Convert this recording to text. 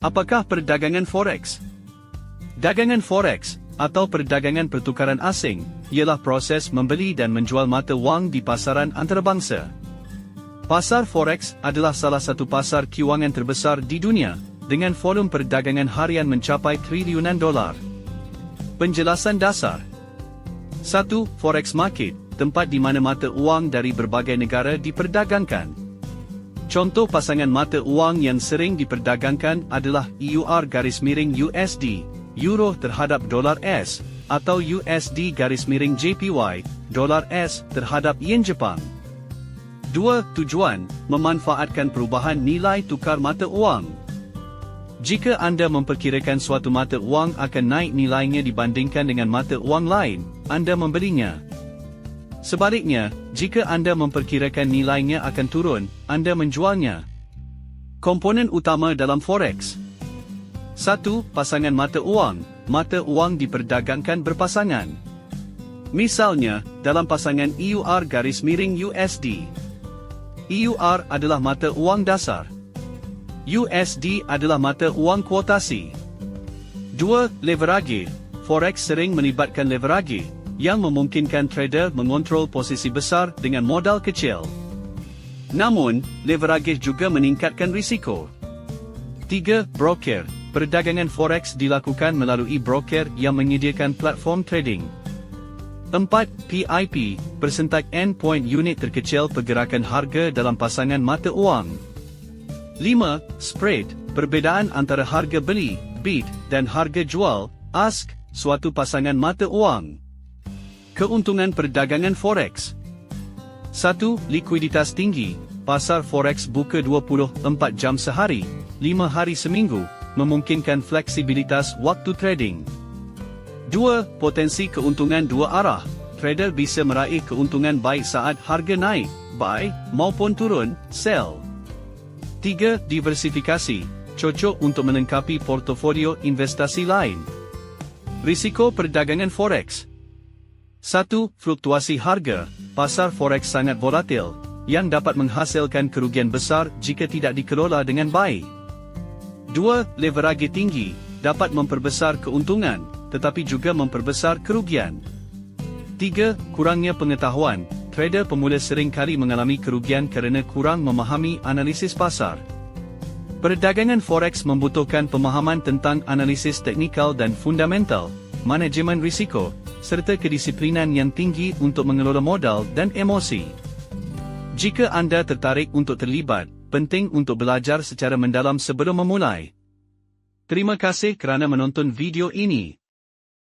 Apakah perdagangan forex? Dagangan forex, atau perdagangan pertukaran asing, ialah proses membeli dan menjual mata wang di pasaran antarabangsa. Pasar forex adalah salah satu pasar kewangan terbesar di dunia, dengan volum perdagangan harian mencapai triliunan dolar. Penjelasan dasar. 1. Forex market, tempat di mana mata wang dari berbagai negara diperdagangkan. Contoh pasangan mata wang yang sering diperdagangkan adalah EUR-USD, Euro terhadap dolar S, atau USD-JPY, dolar S terhadap Yen Jepang. 2. Tujuan, memanfaatkan perubahan nilai tukar mata wang. Jika anda memperkirakan suatu mata wang akan naik nilainya dibandingkan dengan mata wang lain, anda membelinya. Sebaliknya, jika anda memperkirakan nilainya akan turun, anda menjualnya. Komponen utama dalam forex. 1. Pasangan mata wang. Mata wang diperdagangkan berpasangan. Misalnya, dalam pasangan EUR-USD. EUR adalah mata wang dasar. USD adalah mata wang kuotasi. 2. Leverage. Forex sering melibatkan leverage, yang memungkinkan trader mengontrol posisi besar dengan modal kecil. Namun, leverage juga meningkatkan risiko. 3. Broker. Perdagangan forex dilakukan melalui broker yang menyediakan platform trading. 4. PIP. Persentaj endpoint unit terkecil pergerakan harga dalam pasangan mata wang. 5. Spread. Perbezaan antara harga beli, bid, dan harga jual, ask, suatu pasangan mata wang. Keuntungan perdagangan forex. 1. Likuiditas tinggi. Pasar forex buka 24 jam sehari, 5 hari seminggu, memungkinkan fleksibilitas waktu trading. 2. Potensi keuntungan dua arah. Trader bisa meraih keuntungan baik saat harga naik, buy, maupun turun, sell. 3. Diversifikasi. Cocok untuk melengkapi portofolio investasi lain. Risiko perdagangan forex. 1. Fluktuasi harga. Pasar forex sangat volatil, yang dapat menghasilkan kerugian besar jika tidak dikelola dengan baik. 2. Leverage tinggi. Dapat memperbesar keuntungan, tetapi juga memperbesar kerugian. 3. Kurangnya pengetahuan. Trader pemula sering kali mengalami kerugian kerana kurang memahami analisis pasar. Perdagangan forex membutuhkan pemahaman tentang analisis teknikal dan fundamental, manajemen risiko, serta kedisiplinan yang tinggi untuk mengelola modal dan emosi. Jika anda tertarik untuk terlibat, penting untuk belajar secara mendalam sebelum memulai. Terima kasih kerana menonton video ini.